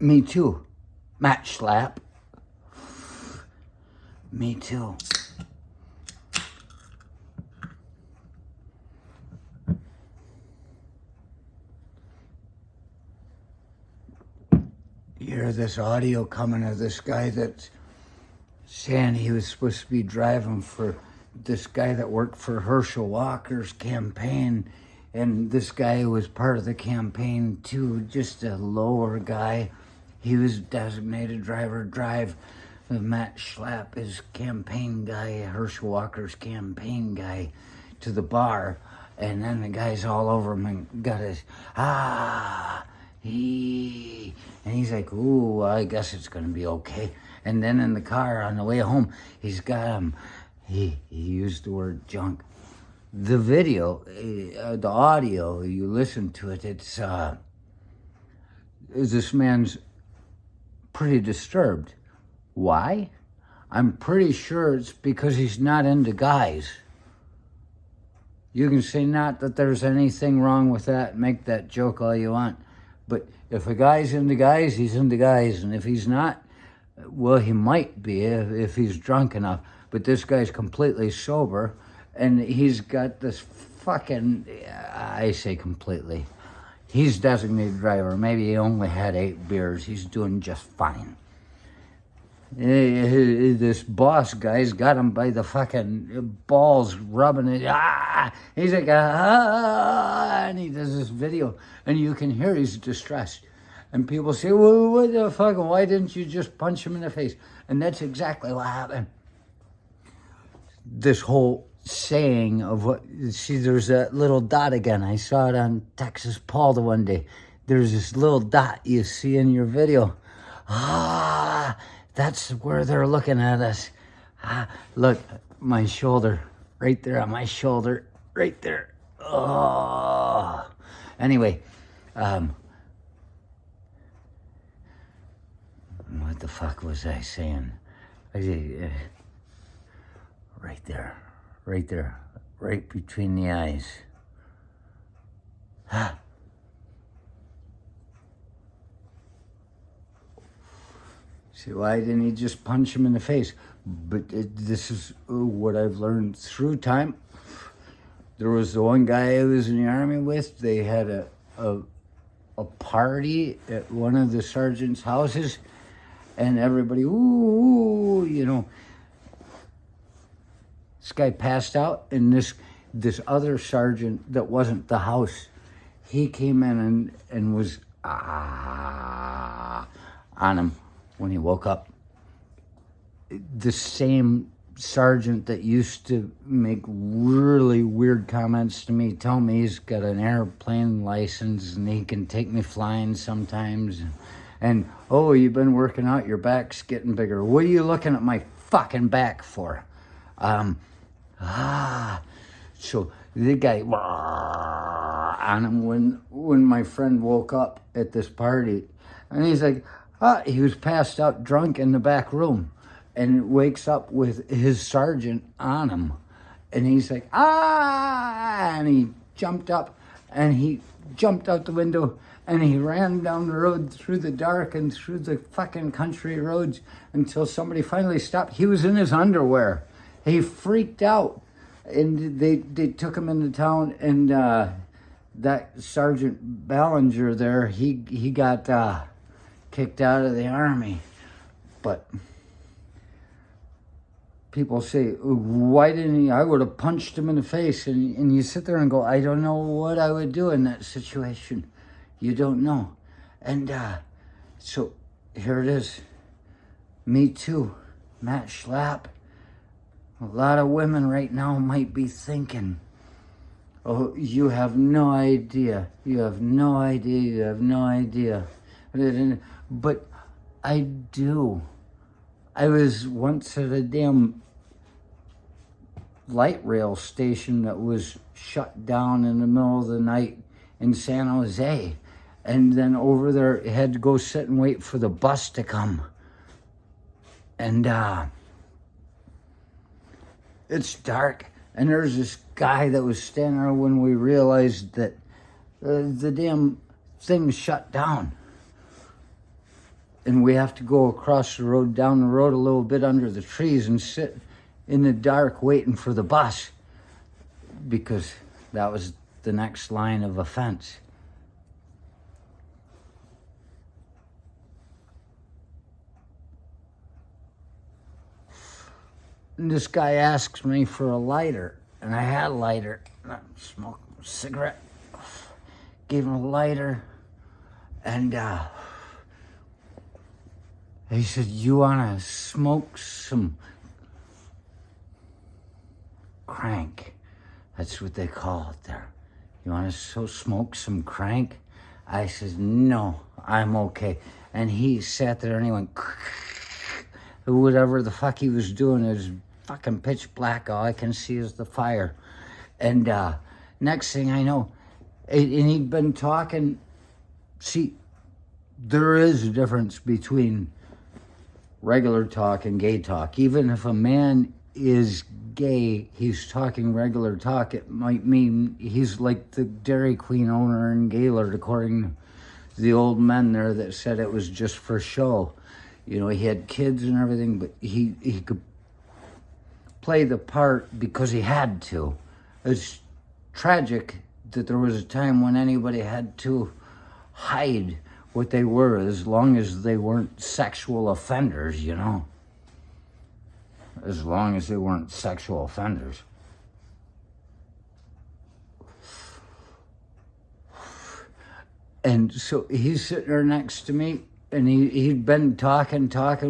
Me too. Matt Schlapp. Me too. You hear this audio coming of this guy that's saying he was supposed to be driving for this guy that worked for Herschel Walker's campaign, and this guy was part of the campaign too, just a lower guy. He was designated driver, drive Matt Schlapp, his campaign guy, Herschel Walker's campaign guy, to the bar, and then the guy's all over him and got his, and he's like, ooh, I guess it's gonna be okay. And then in the car on the way home, he's got him, he used the word junk. The video, the audio, you listen to it, it's, this man's pretty disturbed. Why? I'm pretty sure it's because he's not into guys. You can say not that there's anything wrong with that, make that joke all you want. But if a guy's into guys, he's into guys. And if he's not, well, he might be if he's drunk enough. But this guy's completely sober, and he's got this fucking, I say completely, he's designated driver. Maybe he only had 8 beers. He's doing just fine. This boss guy's got him by the fucking balls, rubbing it. He's like, and he does this video, and you can hear he's distressed. And people say, well, what the fuck, why didn't you just punch him in the face? And that's exactly what happened. This whole saying of what, see, there's that little dot again. I saw it on Texas Paul the one day. There's this little dot you see in your video. That's where they're looking at us. Look, my shoulder, right there on my shoulder, right there. Oh. Anyway, what the fuck was I saying? Right there, right between the eyes. See, why didn't he just punch him in the face? But this is what I've learned through time. There was the one guy I was in the army with. They had a party at one of the sergeant's houses, and everybody, ooh, you know. This guy passed out, and this other sergeant that wasn't the house, he came in and was on him when he woke up. The same sergeant that used to make really weird comments to me, tell me he's got an airplane license and he can take me flying sometimes. And oh, you've been working out, your back's getting bigger. What are you looking at my fucking back for? So the guy on him when my friend woke up at this party, and he's like, he was passed out drunk in the back room, and wakes up with his sergeant on him, and he's like, and he jumped up, and he jumped out the window, and he ran down the road through the dark and through the fucking country roads until somebody finally stopped. He was in his underwear. He freaked out, and they took him into town, and that Sergeant Ballinger there, he got kicked out of the army. But people say, why didn't he? I would have punched him in the face. And you sit there and go, I don't know what I would do in that situation. You don't know. And so here it is. Me too. Matt Schlapp. A lot of women right now might be thinking, oh, you have no idea. You have no idea. You have no idea. But I do. I was once at a damn light rail station that was shut down in the middle of the night in San Jose. And then over there, had to go sit and wait for the bus to come. And it's dark. And there's this guy that was standing there when we realized that the damn thing shut down. and we have to go across the road, down the road a little bit under the trees and sit in the dark waiting for the bus because that was the next line of offense. And this guy asks me for a lighter, and I had a lighter, and I smoked a cigarette, gave him a lighter, and he said, "You want to smoke some crank?" That's what they call it there. "You want to smoke some crank?" I said, "No, I'm okay." And he sat there and he went, whatever the fuck he was doing. It was fucking pitch black. All I can see is the fire. And next thing I know, and he'd been talking. See, there is a difference between regular talk and gay talk. Even if a man is gay, he's talking regular talk, it might mean he's like the Dairy Queen owner in Gaylord, according to the old men there that said it was just for show. You know, he had kids and everything, but he could play the part because he had to. It's tragic that there was a time when anybody had to hide what they were, as long as they weren't sexual offenders, you know. As long as they weren't sexual offenders. And so he's sitting there next to me, and he'd been talking.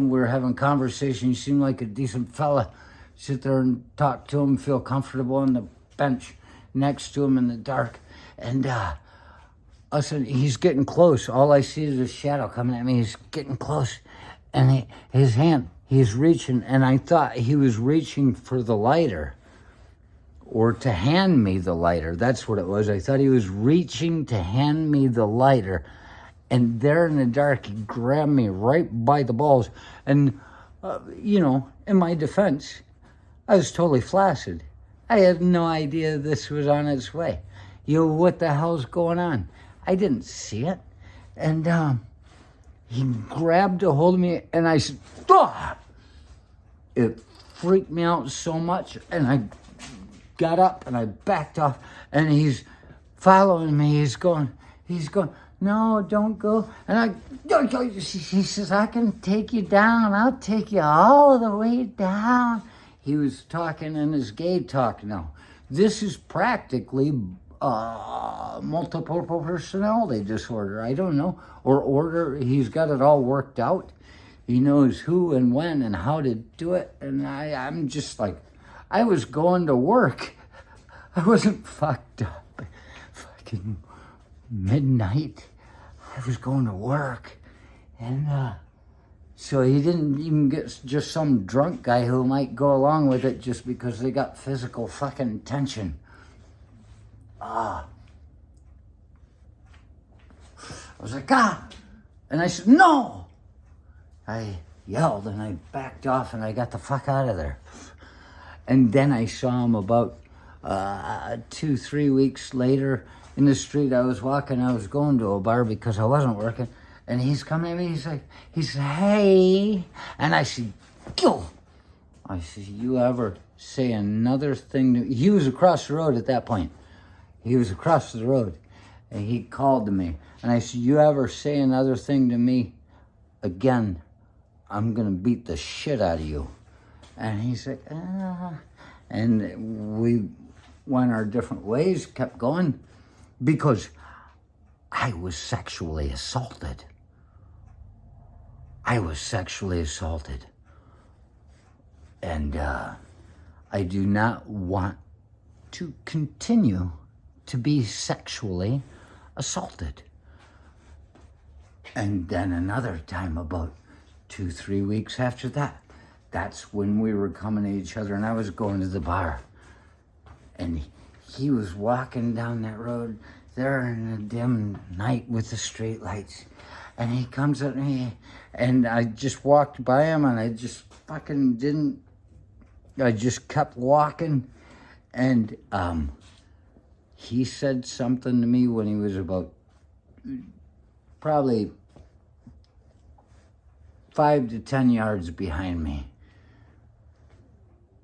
We were having conversation. He seemed like a decent fella. Sit there and talk to him, feel comfortable on the bench next to him in the dark. And listen, he's getting close. All I see is a shadow coming at me. He's getting close. And his hand, he's reaching. And I thought he was reaching for the lighter, or to hand me the lighter. That's what it was. I thought he was reaching to hand me the lighter. And there in the dark, he grabbed me right by the balls. And, you know, in my defense, I was totally flaccid. I had no idea this was on its way. You know, what the hell's going on? I didn't see it. And he grabbed a hold of me, and I said, "Ah!" It freaked me out so much, and I got up, and I backed off, and he's following me. He's going, "No, don't go." And he says, "I can take you down. I'll take you all the way down." He was talking in his gay talk now. This is practically multiple personality disorder. I don't know. Or order. He's got it all worked out. He knows who and when and how to do it. And I'm just like, I was going to work. I wasn't fucked up. Fucking midnight. I was going to work. And so he didn't even get just some drunk guy who might go along with it just because they got physical fucking tension. I was like, "Ah!" And I said, "No!" I yelled and I backed off and I got the fuck out of there. And then I saw him about 2-3 weeks later in the street. I was walking, I was going to a bar because I wasn't working. And he's coming at me, he said, "Hey." And I said, "Go." I said, "You ever say another thing to..." He was across the road at that point. He was across the road. And he called to me. And I said, "You ever say another thing to me again, I'm going to beat the shit out of you." And he's like, "Ah." And we went our different ways, kept going, because I was sexually assaulted. I was sexually assaulted. And I do not want to continue to be sexually assaulted. And then another time, about 2-3 weeks after that, that's when we were coming at each other, and I was going to the bar. And he was walking down that road there in the dim night with the street lights. And he comes at me, and I just walked by him, and I just fucking didn't, I just kept walking. And he said something to me when he was about probably 5 to 10 yards behind me.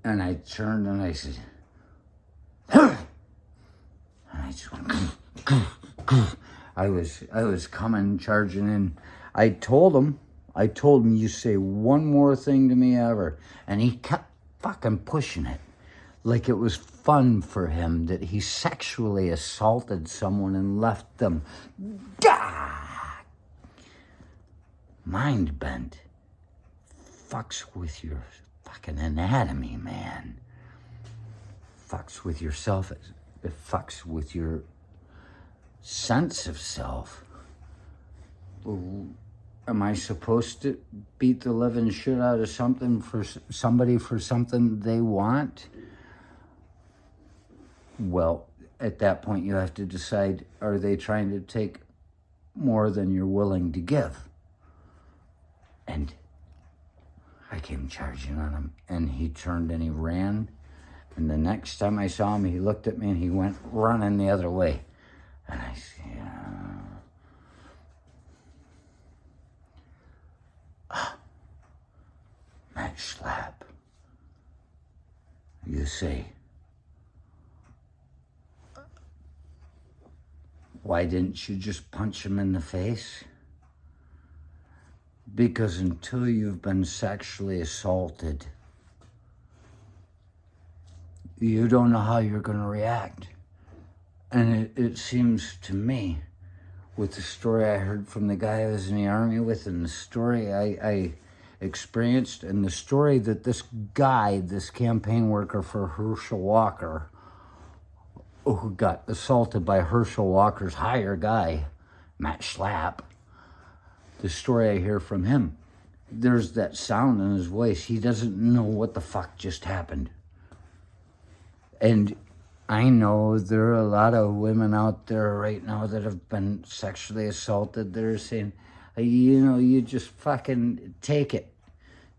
And I turned and I said, and I just went, I was coming, charging in. I told him, you say one more thing to me ever. And he kept fucking pushing it. Like it was fun for him that he sexually assaulted someone and left them mind bent. Fucks with your fucking anatomy, man. Fucks with yourself. It fucks with your sense of self. Am I supposed to beat the living shit out of somebody for something they want? Well, at that point you have to decide, are they trying to take more than you're willing to give? And I came charging on him, and he turned and he ran. And the next time I saw him, he looked at me and he went running the other way. And I said, Matt Schlapp, you say, why didn't you just punch him in the face? Because until you've been sexually assaulted, you don't know how you're going to react. And it seems to me, with the story I heard from the guy I was in the army with, and the story I experienced, and the story that this guy, this campaign worker for Herschel Walker, who got assaulted by Herschel Walker's higher guy, Matt Schlapp, the story I hear from him, there's that sound in his voice. He doesn't know what the fuck just happened. And I know there are a lot of women out there right now that have been sexually assaulted. They're saying, you just fucking take it.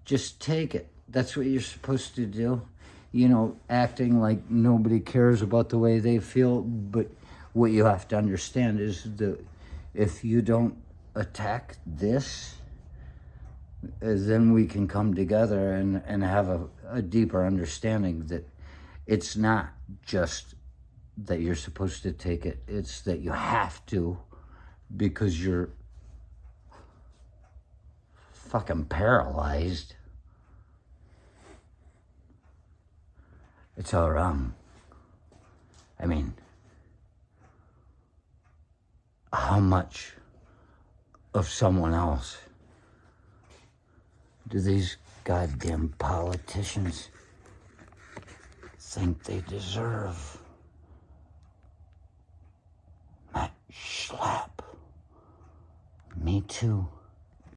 Just take it. That's what you're supposed to do. Acting like nobody cares about the way they feel. But what you have to understand is that if you don't attack this, then we can come together and have a deeper understanding that it's not just that you're supposed to take it, it's that you have to, because you're fucking paralyzed. It's all wrong. I mean, how much of someone else do these goddamn politicians think they deserve? Matt Schlapp. Me too.